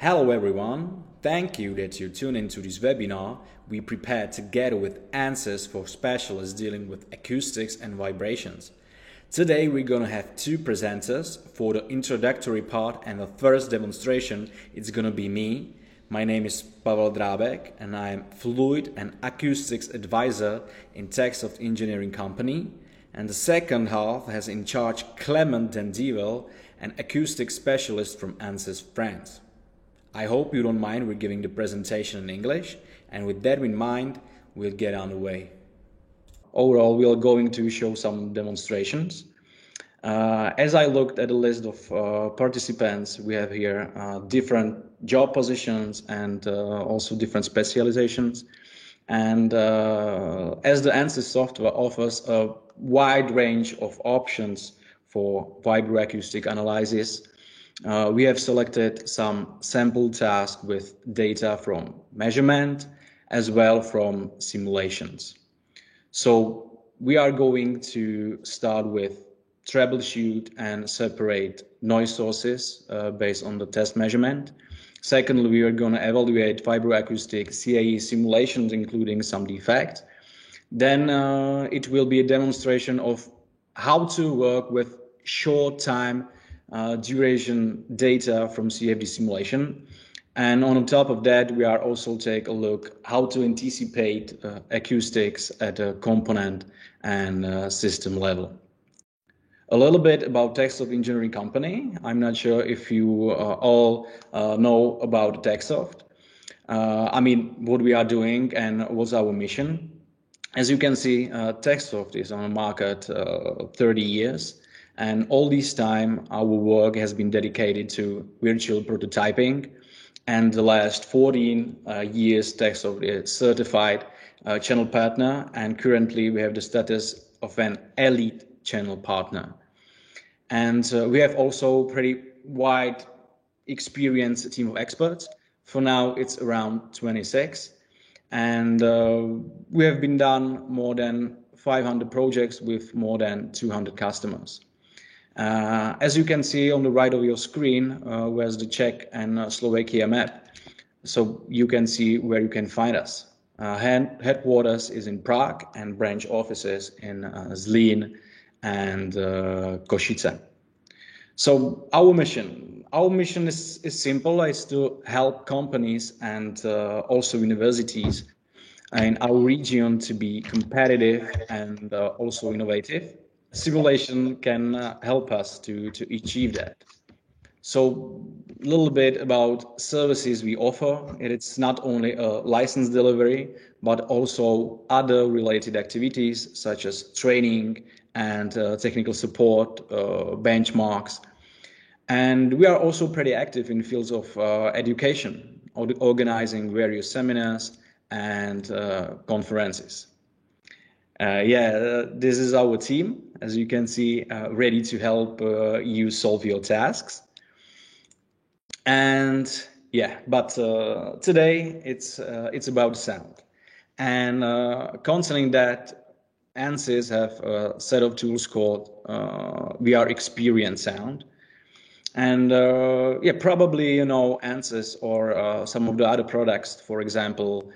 Hello everyone, thank you that you tuned into this webinar we prepared together with answers for specialists dealing with acoustics and vibrations. Today we're gonna have two presenters for the introductory part, and the first demonstration is gonna be me. My name is Pavel Drabek and I'm Fluid and Acoustics Advisor in Techsoft Engineering Company. And the second half has in charge Clement Dendivel, an acoustic specialist from ANSYS France. I hope you don't mind we're giving the presentation in English, and with that in mind, we'll get on the way. Overall, we are going to show some demonstrations. As I looked at the list of participants, we have here different job positions and also different specializations. And as the ANSYS software offers a wide range of options for vibroacoustic analysis, we have selected some sample tasks with data from measurement as well from simulations. So we are going to start with troubleshoot and separate noise sources based on the test measurement. Secondly, we are going to evaluate vibroacoustic CAE simulations, including some defects. Then it will be a demonstration of how to work with short time duration data from CFD simulation. And on top of that, we are also take a look how to anticipate acoustics at a component and system level. A little bit about Techsoft Engineering Company. I'm not sure if you all know about Techsoft. What we are doing and what's our mission. As you can see, Techsoft is on the market 30 years. And all this time, our work has been dedicated to virtual prototyping. And the last 14 years, Techsoft is certified channel partner. And currently, we have the status of an elite channel partner. And we have also pretty wide experienced team of experts. For now, it's around 26. And we have been done more than 500 projects with more than 200 customers. As you can see on the right of your screen, where's the Czech and Slovakia map. So you can see where you can find us. Headquarters is in Prague and branch offices in Zlín and Košice. So our mission is simple, is to help companies and also universities in our region to be competitive and also innovative. Simulation can help us to achieve that. So a little bit about services we offer. It's not only a license delivery, but also other related activities such as training and technical support, benchmarks. And we are also pretty active in fields of education, organizing various seminars and conferences. This is our team, as you can see, ready to help you solve your tasks. And today it's about sound. And concerning that, ANSYS have a set of tools called VR Experience Sound. And probably you know ANSYS or some of the other products, for example,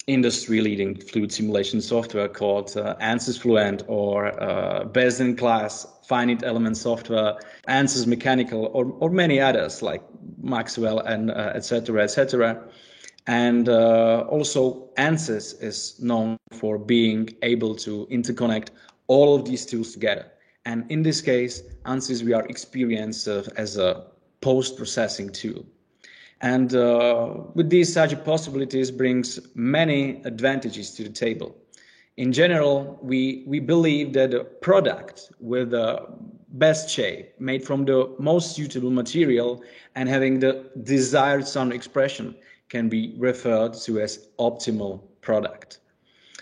industry-leading fluid simulation software called ANSYS Fluent, or best-in-class finite element software, ANSYS Mechanical, or many others like Maxwell and etc. And also ANSYS is known for being able to interconnect all of these tools together. And in this case, ANSYS VR Experience as a post-processing tool. And with these such possibilities brings many advantages to the table. In general, we believe that a product with the best shape, made from the most suitable material and having the desired sound expression can be referred to as optimal product.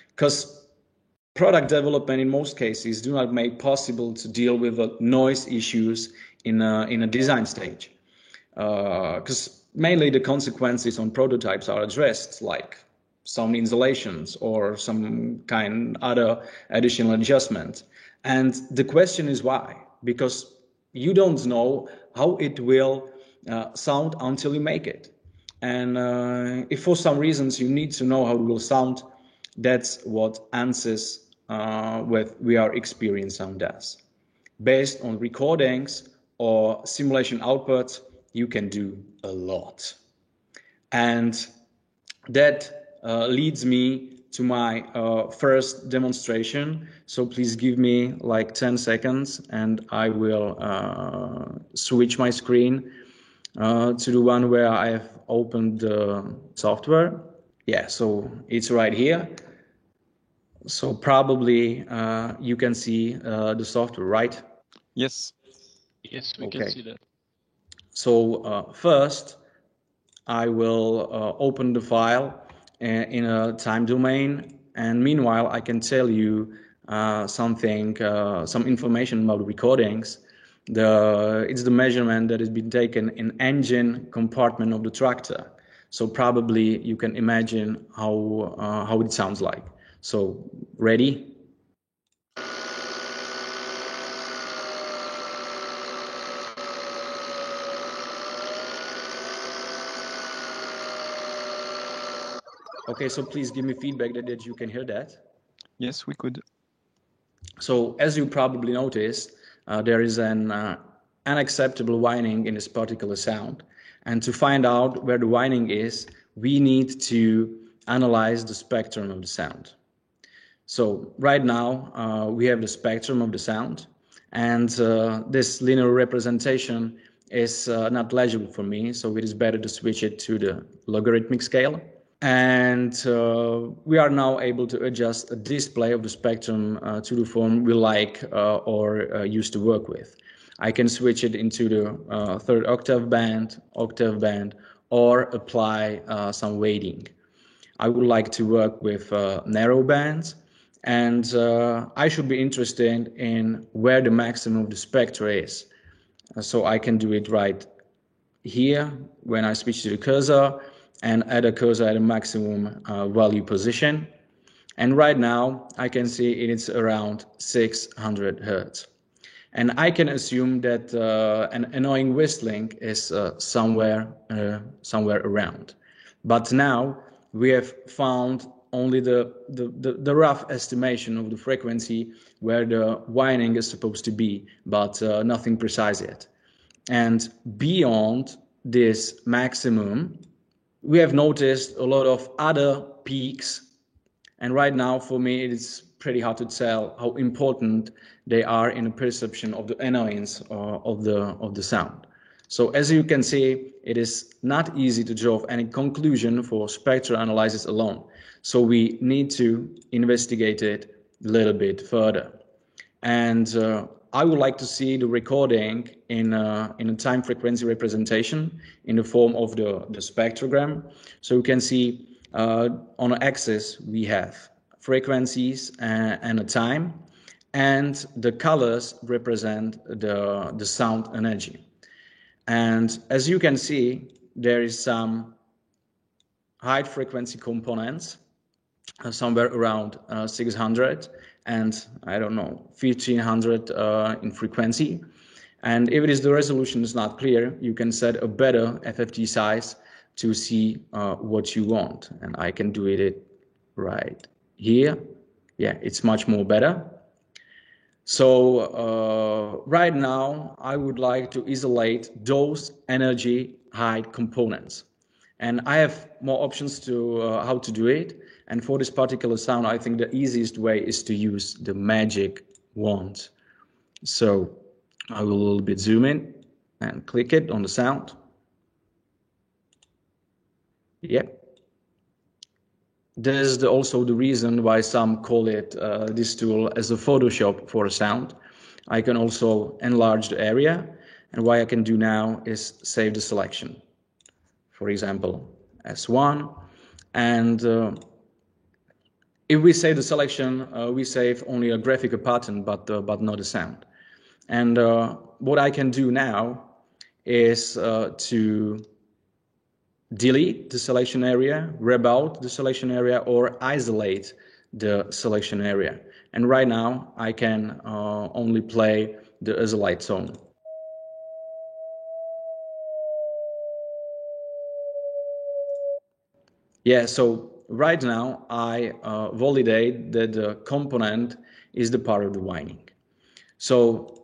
Because product development in most cases do not make possible to deal with the noise issues in a design stage. Because mainly the consequences on prototypes are addressed, like sound insulations or some kind other additional adjustment. And the question is why? Because you don't know how it will sound until you make it. And if for some reasons you need to know how it will sound, that's what ANSYS with VR Experience Sound does. Based on recordings or simulation outputs, you can do a lot. And that leads me to my first demonstration. So please give me like 10 seconds and I will switch my screen to the one where I have opened the software. Yeah, so it's right here. So probably you can see the software, right? Yes. Yes, we can see that. So first, I will open the file in a time domain, and meanwhile, I can tell you something, some information about recordings. It's the measurement that has been taken in engine compartment of the tractor. So probably you can imagine how it sounds like. So ready? Okay, so please give me feedback that you can hear that. Yes, we could. So as you probably noticed, there is an unacceptable whining in this particular sound. And to find out where the whining is, we need to analyze the spectrum of the sound. So right now, we have the spectrum of the sound, and this linear representation is not legible for me, so it is better to switch it to the logarithmic scale. And we are now able to adjust a display of the spectrum to the form we like or used to work with. I can switch it into the third octave band, or apply some weighting. I would like to work with narrow bands, and I should be interested in where the maximum of the spectra is. So I can do it right here when I switch to the cursor and add a cursor at a maximum value position. And right now I can see it is around 600 Hertz. And I can assume that an annoying whistling is somewhere around. But now we have found only the rough estimation of the frequency where the whining is supposed to be, but nothing precise yet. And beyond this maximum, we have noticed a lot of other peaks. And right now, for me, it is pretty hard to tell how important they are in the perception of the annoyance of the sound. So as you can see, it is not easy to draw any conclusion for spectral analysis alone. So we need to investigate it a little bit further. And I would like to see the recording in a time frequency representation in the form of the spectrogram. So you can see on the axis we have frequencies and a time, and the colors represent the sound energy. And as you can see, there is some high frequency components somewhere around 600 and I don't know 1500 in frequency. And if it is the resolution is not clear, you can set a better FFT size to see what you want. And I can do it right here. Yeah, it's much more better. So right now I would like to isolate those energy high components. And I have more options to how to do it. And for this particular sound, I think the easiest way is to use the magic wand. So I will a little bit zoom in and click it on the sound. Yep. This is also the reason why some call it this tool as a Photoshop for a sound. I can also enlarge the area, and what I can do now is save the selection. For example, S1, and if we save the selection, we save only a graphical pattern, but not a sound. And what I can do now is to delete the selection area, rub out the selection area, or isolate the selection area. And right now, I can only play the isolate tone. Yeah, so right now I validate that the component is the part of the winding. So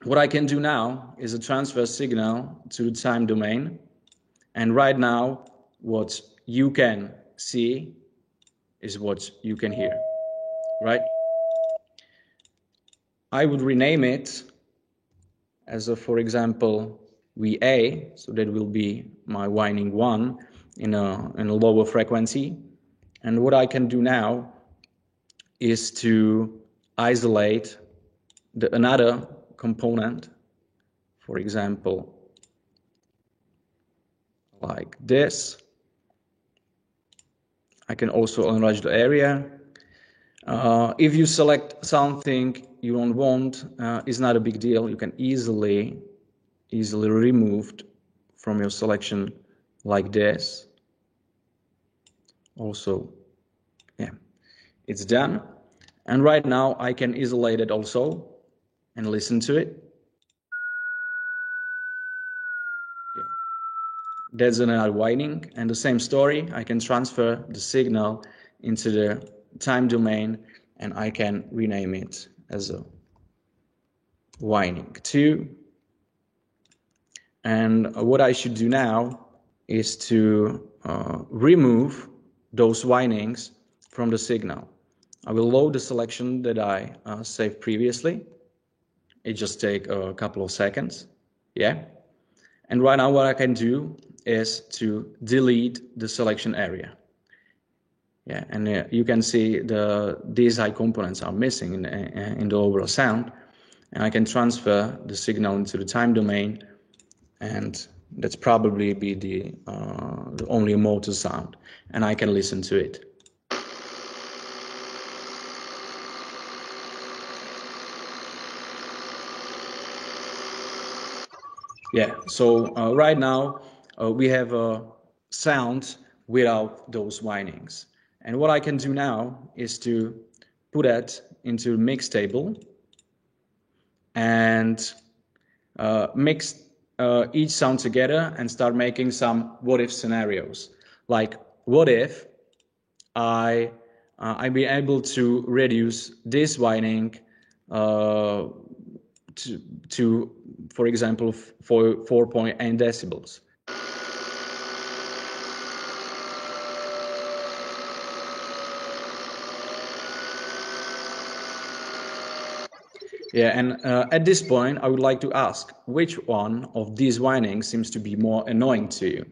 what I can do now is a transfer signal to the time domain. And right now, what you can see is what you can hear, right? I would rename it as a, for example, VA, so that will be my winding 1 in a lower frequency. And what I can do now is to isolate another component, for example, like this. I can also enlarge the area. If you select something you don't want, it's not a big deal. You can easily remove from your selection like this. Also, yeah, it's done. And right now I can isolate it also and listen to it. Yeah. That's another winding, and the same story. I can transfer the signal into the time domain, and I can rename it as a winding 2. And what I should do now is to remove those windings from the signal. I will load the selection that I saved previously. It just takes a couple of seconds. Yeah. And right now what I can do is to delete the selection area. Yeah, and you can see these high components are missing in the overall sound. And I can transfer the signal into the time domain, and that's probably be the only motor sound, and I can listen to it. Yeah, so right now we have a sound without those windings. And what I can do now is to put that into mix table and mix each sound together and start making some what if scenarios. Like, what if I be able to reduce this winding to, for example, 4.8 decibels. Yeah, and at this point, I would like to ask, which one of these windings seems to be more annoying to you?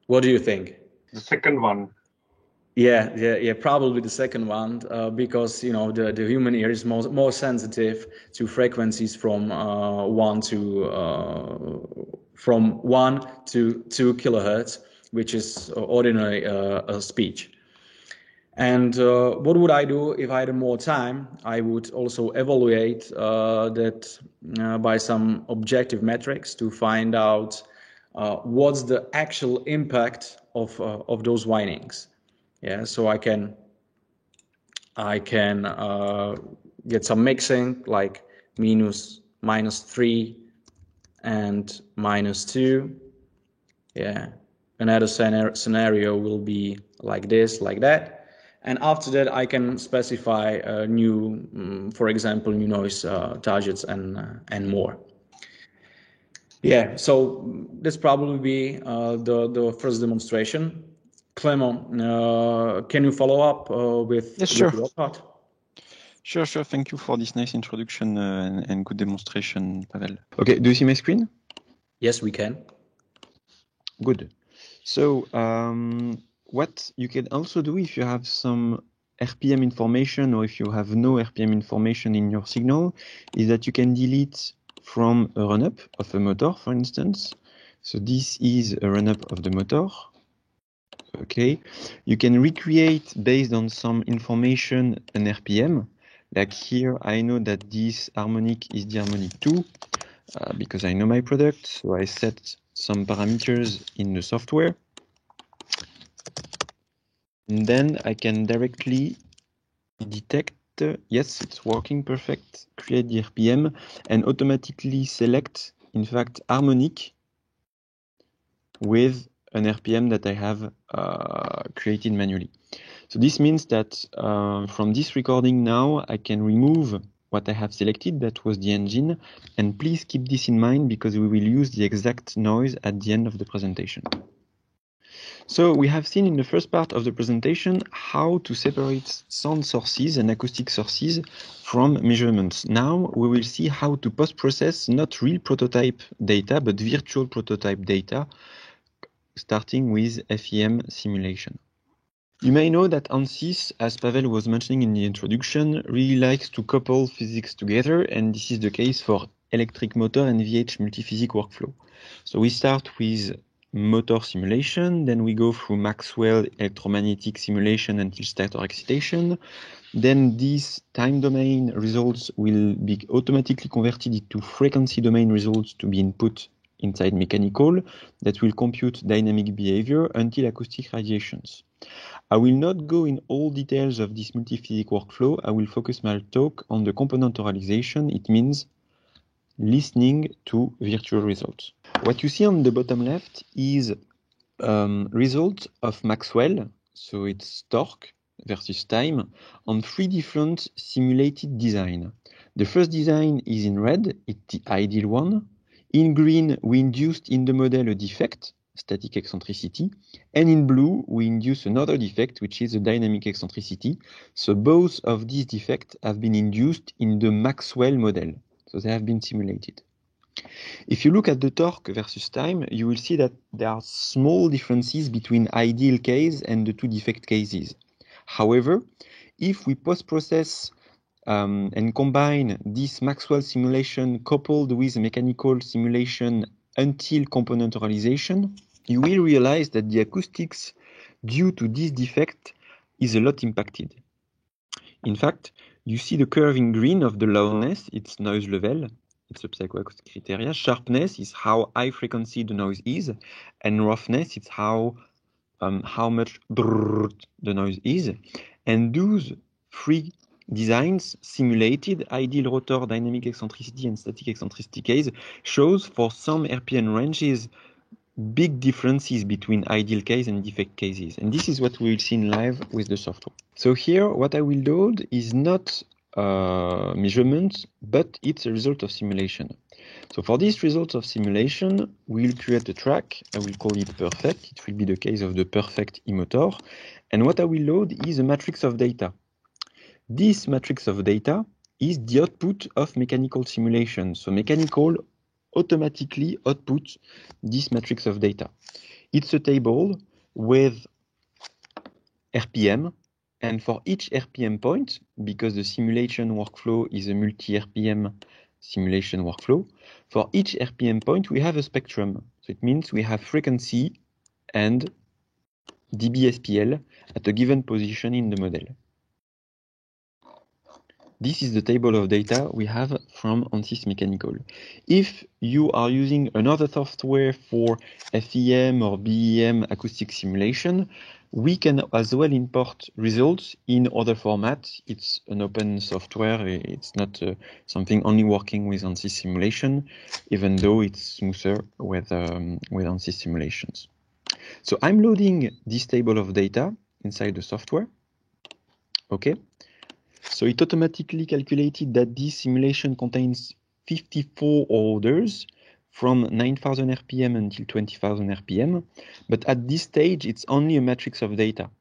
What do you think? The second one. Yeah, probably the second one, because the human ear is more sensitive to frequencies from 1 to 2 kilohertz, which is ordinary speech. And what would I do if I had more time? I would also evaluate that by some objective metrics to find out what's the actual impact of those windings. Yeah, so I can get some mixing like -3 and -2. Yeah, another scenario will be like this, like that. And after that, I can specify new, for example, new noise targets and more. Yeah, so this probably be the first demonstration. Clement, can you follow up with your part? Sure. Thank you for this nice introduction and good demonstration, Pavel. Okay, do you see my screen? Yes, we can. Good. So what you can also do if you have some RPM information or if you have no RPM information in your signal is that you can delete from a run-up of a motor, for instance. So this is a run-up of the motor. Okay, you can recreate based on some information an RPM. Like here, I know that this harmonic is the harmonic 2 because I know my product. So I set some parameters in the software. And then I can directly detect, yes, it's working perfect, create the RPM, and automatically select, in fact, harmonic with an RPM that I have created manually. So this means that from this recording now, I can remove what I have selected, that was the engine, and please keep this in mind because we will use the exact noise at the end of the presentation. So we have seen in the first part of the presentation how to separate sound sources and acoustic sources from measurements. Now we will see how to post-process not real prototype data, but virtual prototype data, starting with FEM simulation. You may know that ANSYS, as Pavel was mentioning in the introduction, really likes to couple physics together, and this is the case for electric motor and VH multiphysics workflow. So we start with motor simulation, then we go through Maxwell electromagnetic simulation until stator excitation. Then these time domain results will be automatically converted into frequency domain results to be input inside mechanical that will compute dynamic behavior until acoustic radiations. I will not go in all details of this multiphysics workflow. I will focus my talk on the component oralization. It means listening to virtual results. What you see on the bottom left is result of Maxwell, so it's torque versus time, on 3 different simulated design. The first design is in red, it's the ideal one. In green, we induced in the model a defect, static eccentricity, and in blue, we induce another defect, which is a dynamic eccentricity. So both of these defects have been induced in the Maxwell model, so they have been simulated. If you look at the torque versus time, you will see that there are small differences between ideal case and the two defect cases. However, if we post-process and combine this Maxwell simulation coupled with mechanical simulation until component oralization, you will realize that the acoustics due to this defect is a lot impacted. In fact, you see the curve in green of the loudness, it's noise level, it's a psychoacoustic criteria. Sharpness is how high frequency the noise is, and roughness is how much the noise is. And those three designs simulated ideal rotor, dynamic eccentricity, and static eccentricity case shows for some RPM ranges big differences between ideal case and defect cases. And this is what we will see in live with the software. So here, what I will load is not measurements, but it's a result of simulation. So for this result of simulation, we'll create a track. I will call it perfect. It will be the case of the perfect e-motor. And what I will load is a matrix of data. This matrix of data is the output of mechanical simulation. So mechanical automatically output this matrix of data. It's a table with RPM, and for each RPM point, because the simulation workflow is a multi-RPM simulation workflow, for each RPM point we have a spectrum. So it means we have frequency and dBSPL at a given position in the model. This is the table of data we have from ANSYS Mechanical. If you are using another software for FEM or BEM acoustic simulation, we can as well import results in other formats. It's an open software. It's not something only working with ANSYS simulation, even though it's smoother with ANSYS simulations. So I'm loading this table of data inside the software. Okay. So it automatically calculated that this simulation contains 54 orders from 9,000 RPM until 20,000 RPM. But at this stage, it's only a matrix of data.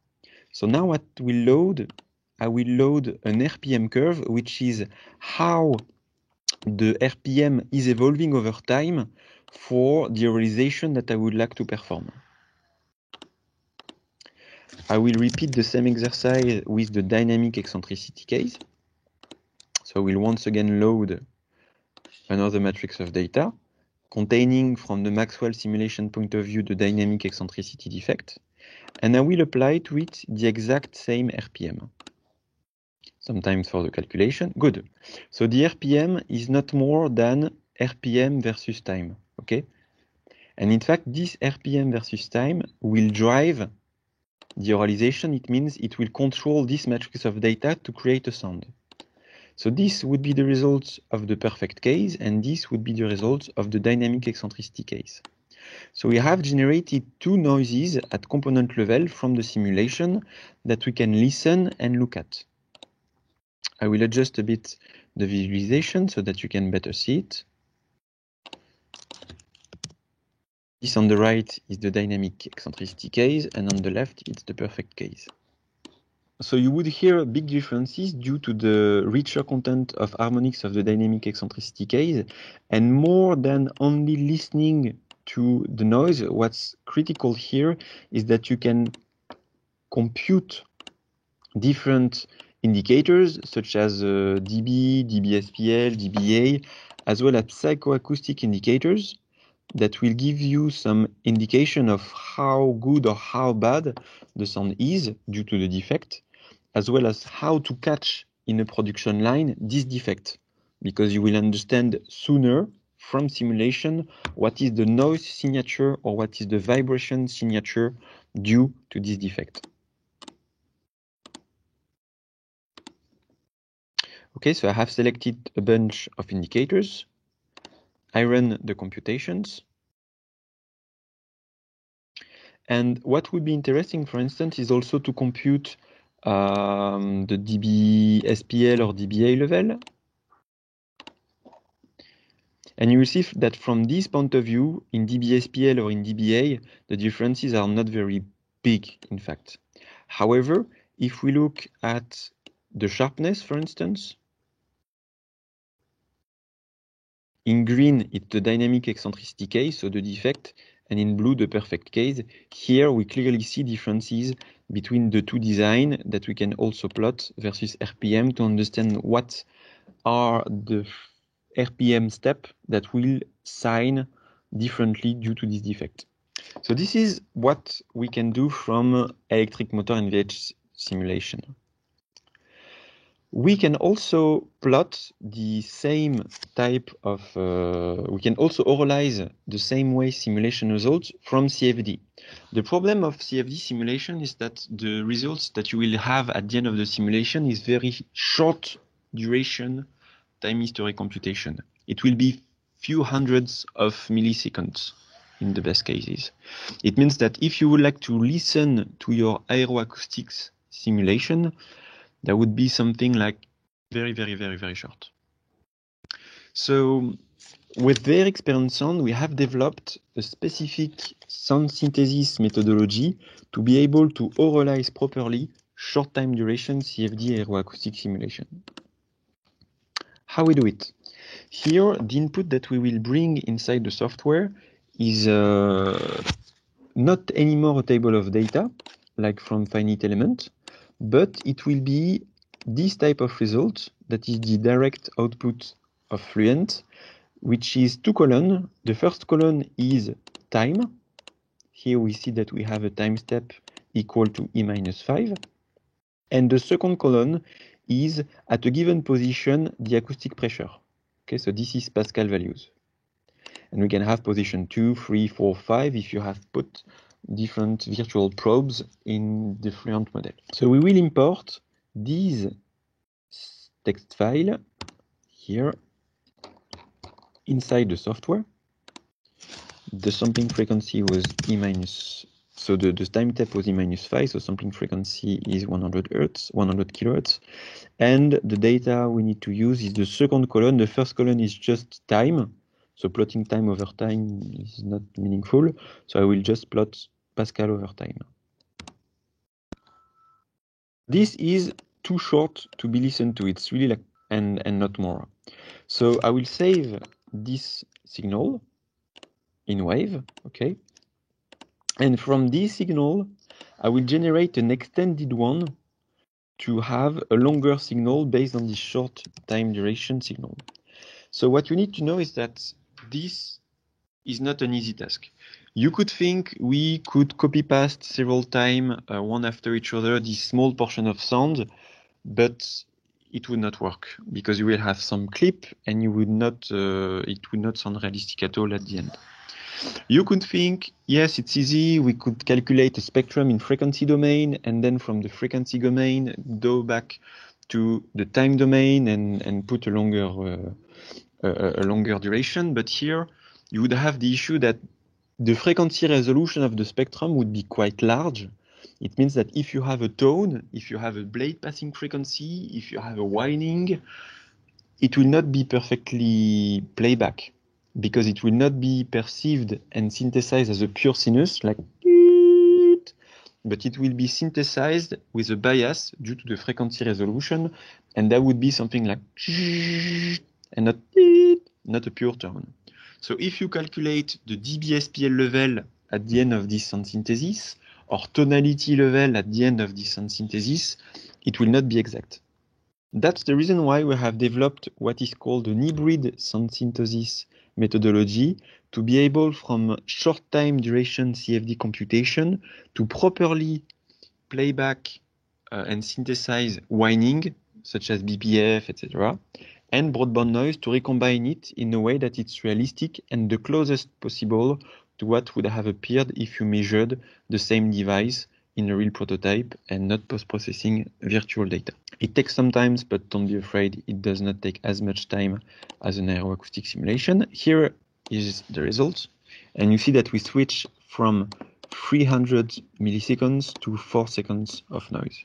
So now what we'll load, I will load an RPM curve, which is how the RPM is evolving over time for the realization that I would like to perform. I will repeat the same exercise with the dynamic eccentricity case. So we'll once again load another matrix of data containing from the Maxwell simulation point of view the dynamic eccentricity defect, and I will apply to it the exact same RPM. Sometimes for the calculation, good. So the RPM is not more than RPM versus time, okay? And in fact, this RPM versus time will drive deoralization, it means it will control this matrix of data to create a sound. So this would be the result of the perfect case, and this would be the result of the dynamic eccentricity case. So we have generated two noises at component level from the simulation that we can listen and look at. I will adjust a bit the visualization so that you can better see it. This on the right is the dynamic eccentricity case, and on the left it's the perfect case. So you would hear big differences due to the richer content of harmonics of the dynamic eccentricity case, and more than only listening to the noise, what's critical here is that you can compute different indicators such as dB, dBSPL, dBA, as well as psychoacoustic indicators that will give you some indication of how good or how bad the sound is due to the defect, as well as how to catch in a production line this defect, because you will understand sooner from simulation what is the noise signature or what is the vibration signature due to this defect. Okay, so I have selected a bunch of indicators. I run the computations. And what would be interesting, for instance, is also to compute the dB-SPL or dBA level. And you will see that from this point of view, in dB-SPL or in dBA, the differences are not very big, in fact. However, if we look at the sharpness, for instance, in green, it's the dynamic eccentricity case, so the defect, and in blue, the perfect case. Here, we clearly see differences between the two designs that we can also plot versus RPM to understand what are the RPM steps that will sign differently due to this defect. So this is what we can do from electric motor NVH simulation. We can also plot the same type of, we can also oralize the same way simulation results from CFD. The problem of CFD simulation is that the results that you will have at the end of the simulation is very short duration time history computation. It will be few hundreds of milliseconds in the best cases. It means that if you would like to listen to your aeroacoustics simulation, that would be something like very, very, very, very short. So with very experienced sound, we have developed a specific sound synthesis methodology to be able to oralize properly short time duration CFD aeroacoustic simulation. How we do it? Here, the input that we will bring inside the software is not anymore a table of data, like from finite element, but it will be this type of result that is the direct output of Fluent, which is two columns. The first column is time. Here we see that we have a time step equal to E-5. And the second column is at a given position, the acoustic pressure. Okay, so this is Pascal values. And we can have position 2, 3, 4, 5 if you have put different virtual probes in the Fluent model. So we will import these text file here inside the software. The sampling frequency was E-, so the time step was E-5, so sampling frequency is 100 kilohertz. And the data we need to use is the second column. The first column is just time. So plotting time over time is not meaningful. So I will just plot Pascal over time. This is too short to be listened to. It's really like, and not more. So I will save this signal in wave, okay? And from this signal, I will generate an extended one to have a longer signal based on this short time duration signal. So what you need to know is that this is not an easy task. You could think we could copy paste several times, one after each other, this small portion of sound, but it would not work because you will have some clip and you would not, it would not sound realistic at all at the end. You could think, yes, it's easy. We could calculate a spectrum in frequency domain, and then from the frequency domain, go back to the time domain and put a longer duration. But here, you would have the issue that the frequency resolution of the spectrum would be quite large. It means that if you have a tone, if you have a blade passing frequency, if you have a whining, it will not be perfectly playback because it will not be perceived and synthesized as a pure sinus, like, but it will be synthesized with a bias due to the frequency resolution, and that would be something like, and not a pure tone. So if you calculate the dB/SPL level at the end of this sound synthesis, or tonality level at the end of this sound synthesis, it will not be exact. That's the reason why we have developed what is called an hybrid sound synthesis methodology to be able, from short time duration CFD computation, to properly playback and synthesize whining, such as BPF, etc., and broadband noise to recombine it in a way that it's realistic and the closest possible to what would have appeared if you measured the same device in a real prototype and not post-processing virtual data. It takes some time, but don't be afraid, it does not take as much time as an aeroacoustic simulation. Here is the result, and you see that we switch from 300 milliseconds to 4 seconds of noise.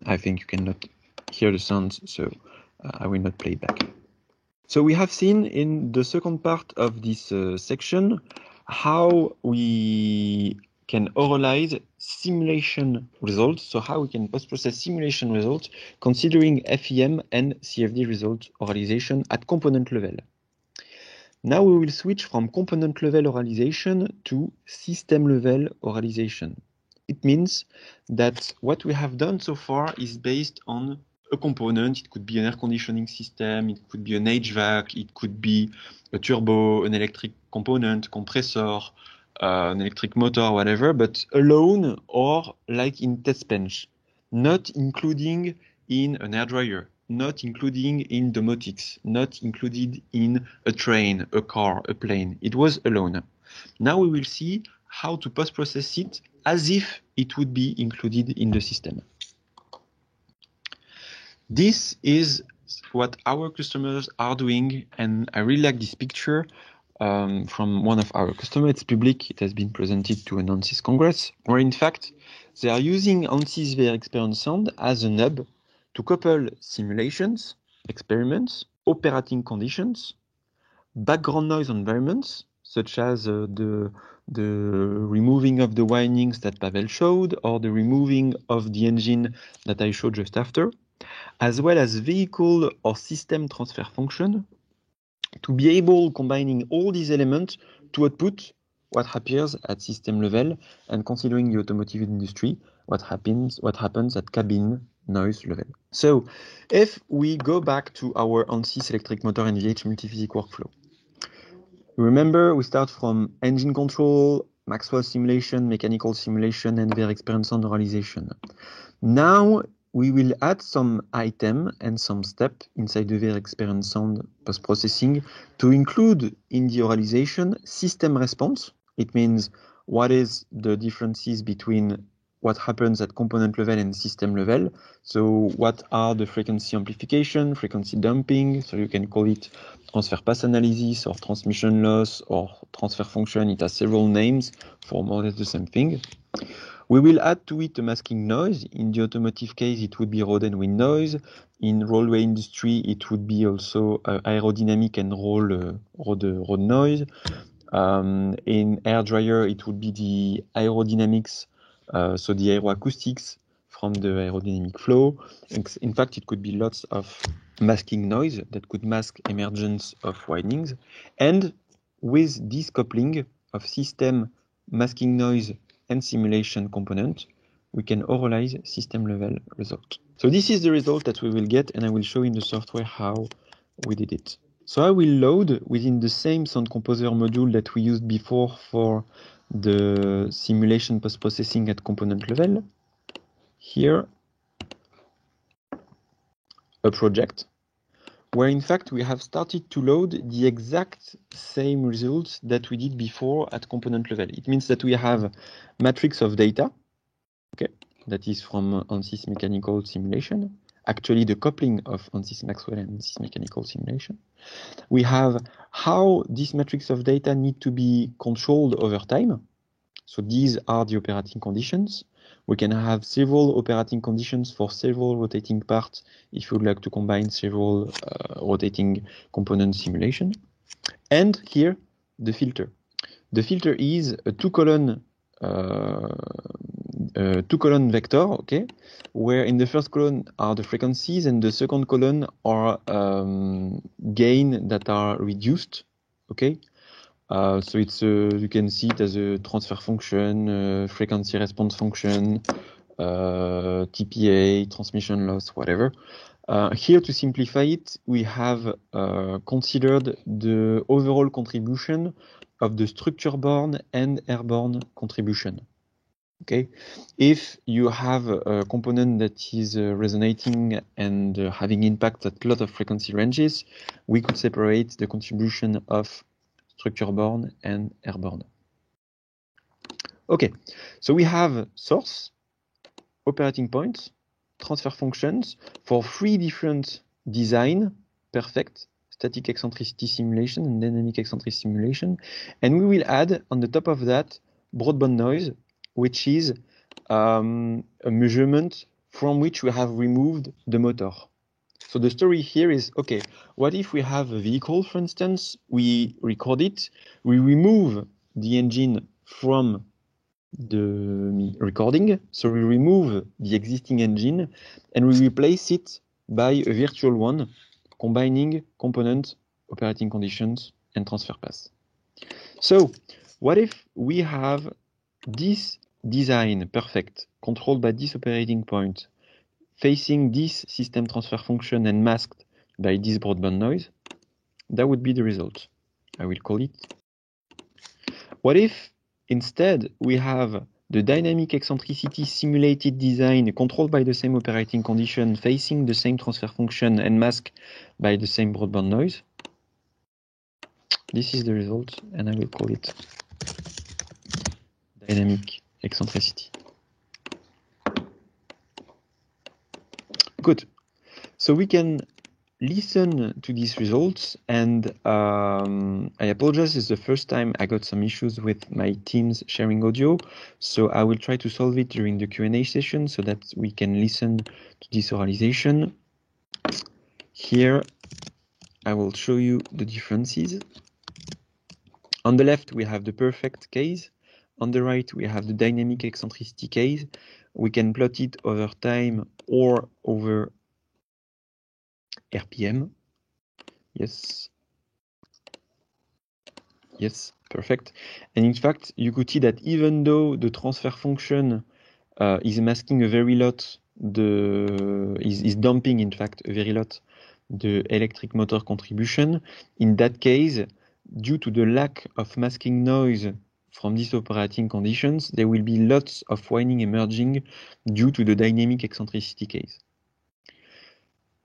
I think you cannot hear the sounds, so I will not play it back. So we have seen in the second part of this section how we can oralize simulation results, so how we can post-process simulation results considering FEM and CFD result oralization at component level. Now we will switch from component level oralization to system level oralization. It means that what we have done so far is based on a component. It could be an air conditioning system, it could be an HVAC, it could be a turbo, an electric component, compressor, an electric motor, whatever, but alone or like in test bench, not including in an air dryer, not including in domotics, not included in a train, a car, a plane. It was alone. Now we will see how to post-process it as if it would be included in the system. This is what our customers are doing, and I really like this picture from one of our customers. It's public, it has been presented to an ANSYS Congress, where in fact they are using ANSYS VR Experience Sound as an hub to couple simulations, experiments, operating conditions, background noise environments, such as the removing of the windings that Pavel showed, or the removing of the engine that I showed just after, as well as vehicle or system transfer function, to be able, combining all these elements, to output what appears at system level, and considering the automotive industry, what happens at cabin noise level. So if we go back to our ANSYS electric motor and VH multiphasic workflow, remember we start from engine control, Maxwell simulation, mechanical simulation, and VR Experience Sound oralization. Now we will add some item and some step inside the VR Experience Sound post-processing to include in the oralization system response. It means what is the differences between what happens at component level and system level. So what are the frequency amplification, frequency dumping, so you can call it transfer pass analysis or transmission loss or transfer function. It has several names for more or less the same thing. We will add to it a masking noise. In the automotive case, it would be road and wind noise. In railway industry, it would be also aerodynamic and road noise. In air dryer, it would be the aerodynamics, so the aeroacoustics from the aerodynamic flow. In fact, it could be lots of masking noise that could mask emergence of windings. And with this coupling of system masking noise and simulation component, we can oralize system level result. So this is the result that we will get, and I will show in the software how we did it. So I will load within the same Sound Composer module that we used before for the simulation post-processing at component level. Here, a project where in fact we have started to load the exact same results that we did before at component level. It means that we have matrix of data, okay, that is from ANSYS mechanical simulation, actually the coupling of ANSYS Maxwell and ANSYS mechanical simulation. We have how this matrix of data need to be controlled over time. So these are the operating conditions. We can have several operating conditions for several rotating parts if you would like to combine several rotating component simulation. And here, the filter. The filter is a two-column vector, okay, where in the first column are the frequencies and the second column are gain that are reduced, okay. So it's you can see it as a transfer function, frequency response function, TPA, transmission loss, whatever. Here, to simplify it, we have considered the overall contribution of the structure-borne and airborne contribution. Okay, if you have a component that is resonating and having impact at a lot of frequency ranges, we could separate the contribution of structure-borne and airborne. Okay, so we have source, operating points, transfer functions for three different design, perfect, static eccentricity simulation and dynamic eccentricity simulation. And we will add on the top of that broadband noise, which is a measurement from which we have removed the motor. So the story here is, okay, what if we have a vehicle, for instance, we record it, we remove the engine from the recording, so we remove the existing engine and we replace it by a virtual one, combining component, operating conditions, and transfer paths. So what if we have this design, perfect, controlled by this operating point, facing this system transfer function and masked by this broadband noise? That would be the result. I will call it. What if instead we have the dynamic eccentricity simulated design controlled by the same operating condition, facing the same transfer function and masked by the same broadband noise? This is the result, and I will call it dynamic eccentricity. Good. So we can listen to these results, and I apologize, it's the first time I got some issues with my Teams sharing audio, so I will try to solve it during the Q&A session so that we can listen to this oralization. Here, I will show you the differences. On the left, we have the perfect case. On the right, we have the dynamic eccentricity case. We can plot it over time or over RPM. Yes. Yes, perfect. And in fact, you could see that even though the transfer function is masking a very lot, is dumping, in fact, a very lot the electric motor contribution, in that case, due to the lack of masking noise from these operating conditions, there will be lots of whining emerging due to the dynamic eccentricity case.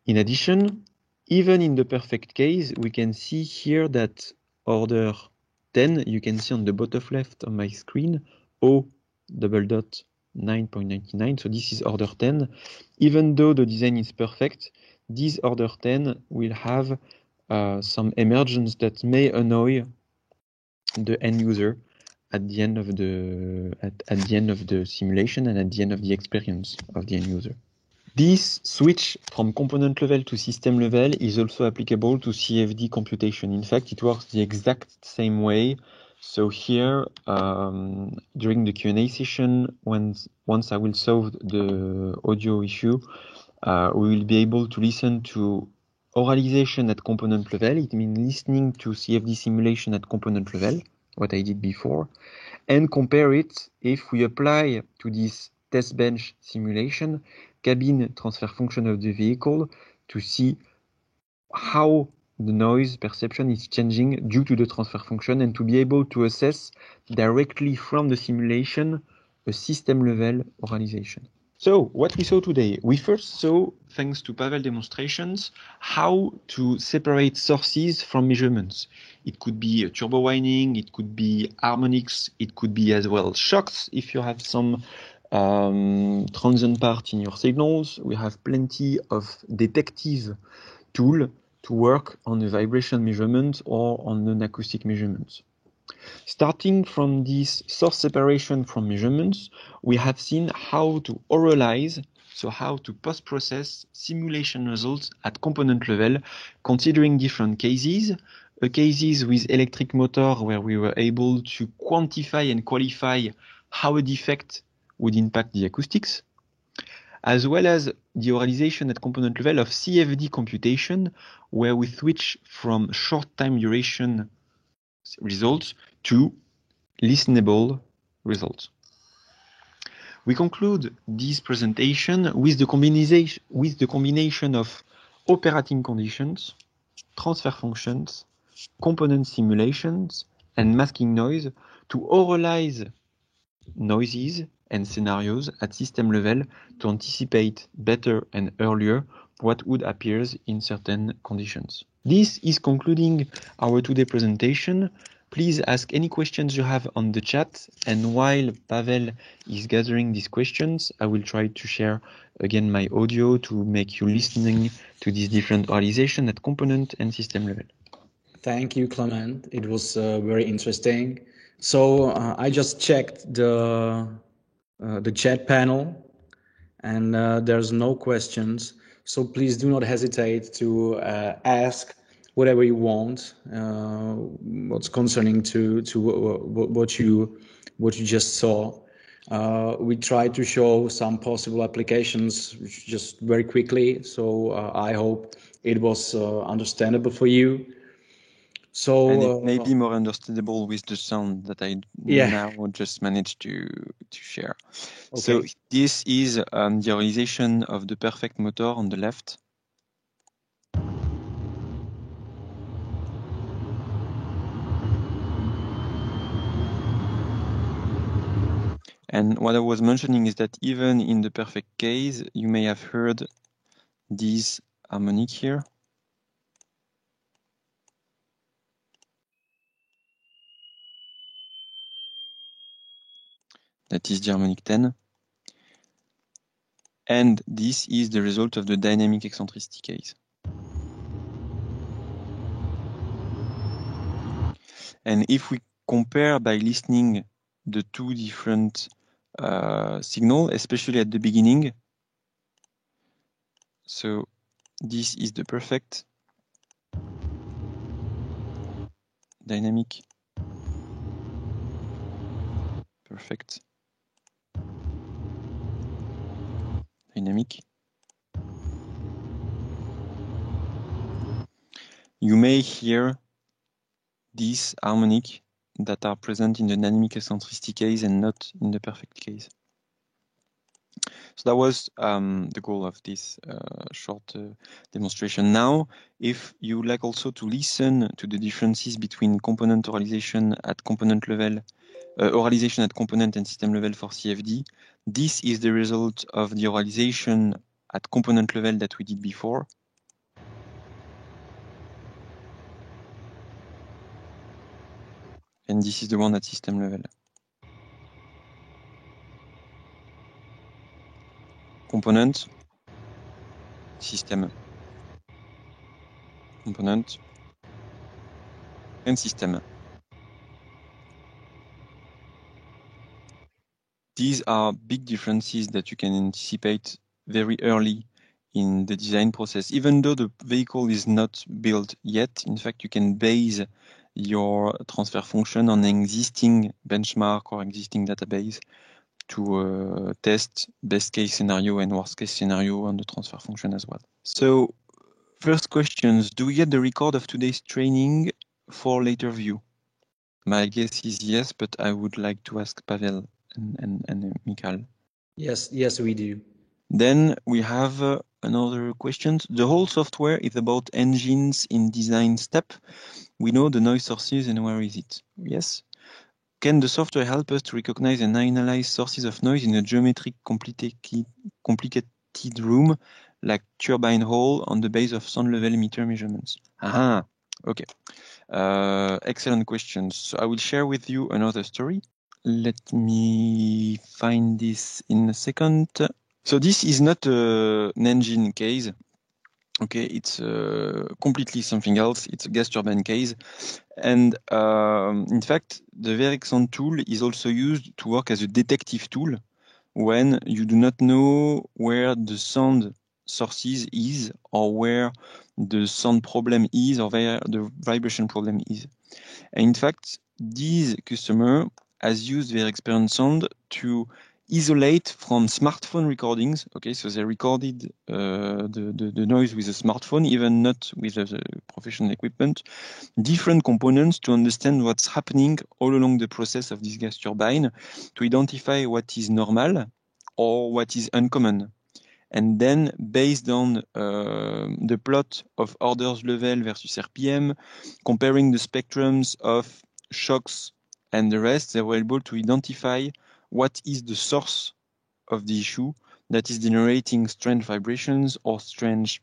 In addition, even in the perfect case, we can see here that order 10, you can see on the bottom left of my screen, O double dot 9.99. So this is order 10. Even though the design is perfect, this order 10 will have some emergence that may annoy the end user at the end of the simulation and at the end of the experience of the end user. This switch from component level to system level is also applicable to CFD computation. In fact, it works the exact same way. So here, during the Q&A session, once I will solve the audio issue, we will be able to listen to oralization at component level. It means listening to CFD simulation at component level, what I did before, and compare it if we apply to this test bench simulation cabin transfer function of the vehicle to see how the noise perception is changing due to the transfer function and to be able to assess directly from the simulation a system level oralization. So what we saw today, we first saw, thanks to Pavel demonstrations, how to separate sources from measurements. It could be turbo winding, it could be harmonics, it could be as well shocks if you have some transient part in your signals. We have plenty of detective tool to work on a vibration measurement or on an acoustic measurement. Starting from this source separation from measurements, we have seen how to oralize, so how to post-process simulation results at component level, considering different cases. Cases with electric motor where we were able to quantify and qualify how a defect would impact the acoustics, as well as the oralization at component level of CFD computation, where we switch from short time duration results to listenable results. We conclude this presentation with the combination of operating conditions, transfer functions, component simulations, and masking noise to oralize noises and scenarios at system level to anticipate better and earlier what would appear in certain conditions. This is concluding our today presentation. Please ask any questions you have on the chat, and while Pavel is gathering these questions, I will try to share again my audio to make you listening to these different oralization at component and system level. Thank you, Clement. It was very interesting. So I just checked the chat panel, and there's no questions. So please do not hesitate to ask whatever you want, what's concerning to what you just saw. We tried to show some possible applications just very quickly, so I hope it was understandable for you. So and it may be more understandable with the sound that I now just managed to share. Okay. So this is the realization of the perfect motor on the left. And what I was mentioning is that even in the perfect case, you may have heard this harmonic here. That is the harmonic 10. And this is the result of the dynamic eccentricity case. And if we compare by listening the two different signals, especially at the beginning, so this is the perfect dynamic, perfect dynamic. You may hear these harmonic that are present in the dynamic eccentricity case and not in the perfect case. So that was the goal of this short demonstration. Now, if you would like also to listen to the differences between component oralization at component level, oralization at component and system level for CFD, this is the result of the oralization at component level that we did before. And this is the one at system level. Component, system, component, and system. These are big differences that you can anticipate very early in the design process. Even though the vehicle is not built yet, in fact, you can base your transfer function on an existing benchmark or existing database to test best case scenario and worst case scenario on the transfer function as well. So first questions, do we get the record of today's training for later view? My guess is yes, but I would like to ask Pavel and Michael. Yes, we do. Then we have another question. The whole software is about engines in design step. We know the noise sources and where is it? Yes. can the software help us to recognize and analyze sources of noise in a geometric complicated room like turbine hall on the base of sound level emitter measurements? Ah, okay. Excellent questions. So I will share with you another story. Let me find this in a second. So this is not an engine case. Okay, it's completely something else. It's a gas turbine case. And in fact, the VRXOund tool is also used to work as a detective tool when you do not know where the sound sources is or where the sound problem is or where the vibration problem is. And in fact, this customer has used their experience sound to isolate from smartphone recordings. Okay, so they recorded the noise with a smartphone, even not with a professional equipment, different components to understand what's happening all along the process of this gas turbine, to identify what is normal or what is uncommon. And then based on the plot of orders level versus RPM, comparing the spectrums of shocks and the rest, they were able to identify what is the source of the issue that is generating strange vibrations or strange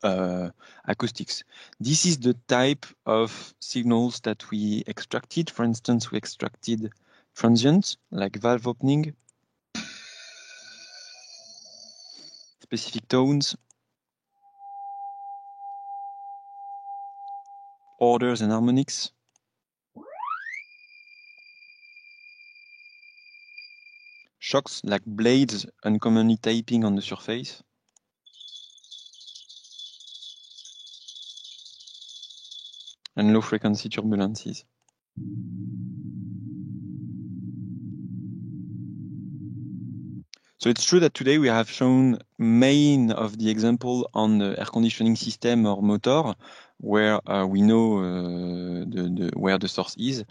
acoustics. This is the type of signals that we extracted. For instance, we extracted transients like valve opening, specific tones, orders and harmonics, shocks like blades uncommonly tapping on the surface, and low frequency turbulences. So it's true that today we have shown main of the example on the air conditioning system or motor, where we know where the source is.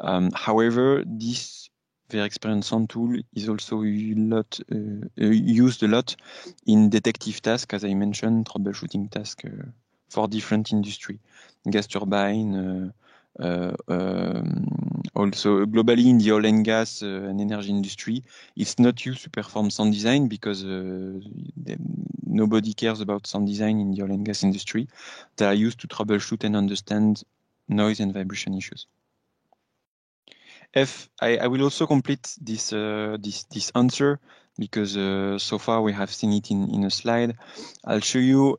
However, this VRXperience sound tool is also used a lot in detective tasks, as I mentioned, troubleshooting tasks for different industry, gas turbine, also globally in the oil and gas and energy industry. It's not used to perform sound design because nobody cares about sound design in the oil and gas industry. They are used to troubleshoot and understand noise and vibration issues. I will also complete this answer because so far we have seen it in a slide. I'll show you.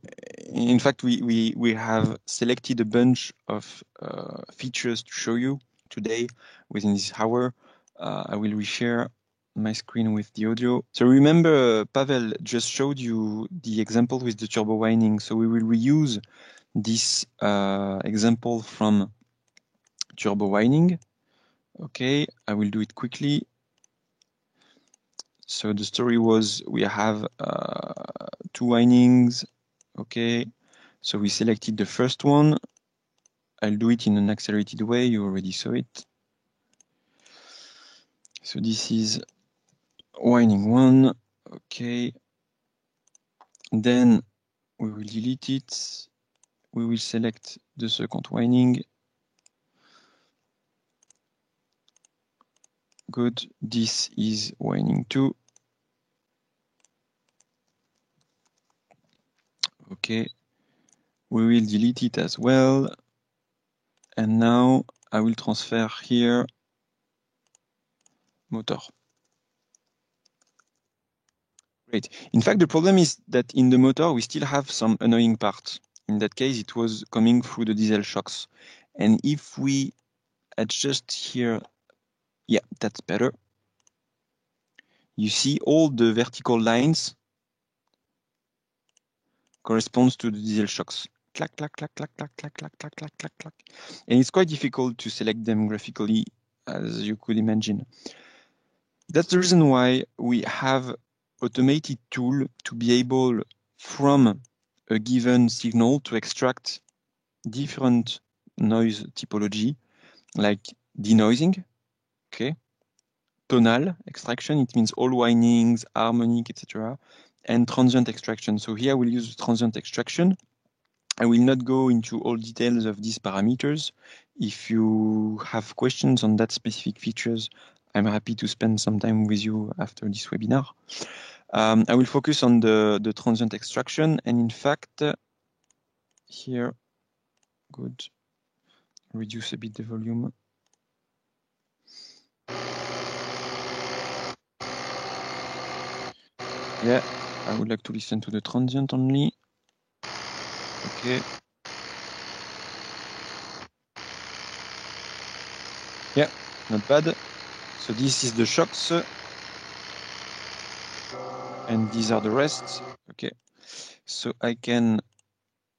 In fact, we have selected a bunch of features to show you today within this hour. I will reshare my screen with the audio. So remember, Pavel just showed you the example with the turbo winding. So we will reuse this example from turbo winding. Okay, I will do it quickly. So the story was we have two windings. Okay, so we selected the first one. I'll do it in an accelerated way. You already saw it. So this is winding one. Okay. Then we will delete it. We will select the second winding. Good. This is winding 2. Okay. We will delete it as well. And now I will transfer here motor. Great. In fact, the problem is that in the motor, we still have some annoying parts. In that case, it was coming through the diesel shocks. And if we adjust here, yeah, that's better. You see all the vertical lines corresponds to the diesel shocks. Clack, clack, clack, clack, clack, clack, clack, clack, clack, clack, clack. And it's quite difficult to select them graphically, as you could imagine. That's the reason why we have automated tool to be able, from a given signal, to extract different noise typology, like denoising, okay, tonal extraction, it means all windings, harmonic, etc., and transient extraction. So here we'll use transient extraction. I will not go into all details of these parameters. If you have questions on that specific features, I'm happy to spend some time with you after this webinar. I will focus on the transient extraction, and in fact, here, good, reduce a bit the volume. Yeah, I would like to listen to the transient only. Okay. Yeah, not bad. So this is the shocks. And these are the rests. Okay. So I can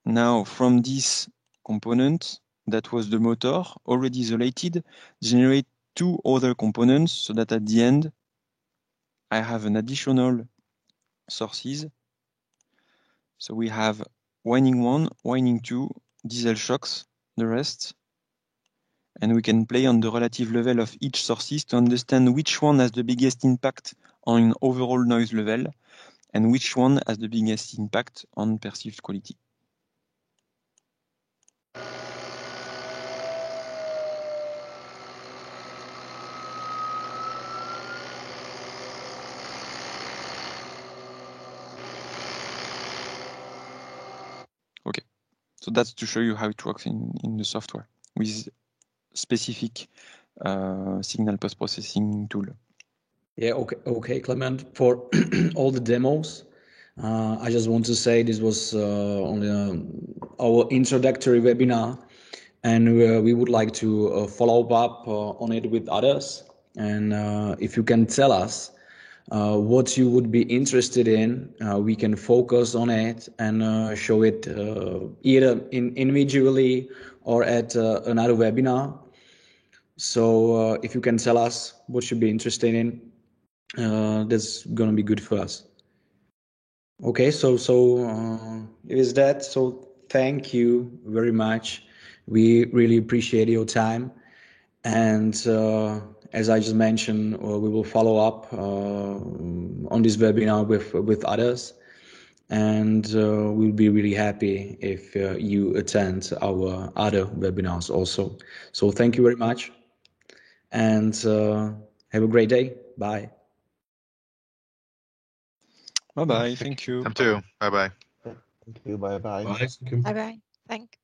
now, from this component that was the motor already isolated, generate two other components so that at the end, I have an additional sources. So we have winding 1, winding 2, diesel shocks, the rest. And we can play on the relative level of each sources to understand which one has the biggest impact on overall noise level and which one has the biggest impact on perceived quality. Okay, so that's to show you how it works in the software with specific signal post-processing tool. Yeah, okay, Clement. For all the demos, I just want to say this was only our introductory webinar, and we would like to follow up on it with others. And if you can tell us what you would be interested in, we can focus on it and show it either individually or at another webinar. So if you can tell us what you'd be interested in, that's gonna be good for us. Okay, so it is that. So thank you very much. We really appreciate your time, and as I just mentioned, we will follow up on this webinar with others, and we'll be really happy if you attend our other webinars also. So thank you very much, and have a great day. Bye. Bye-bye. Thank you. Them too. Bye-bye. Thank you. Bye bye. Bye. Bye bye. Thank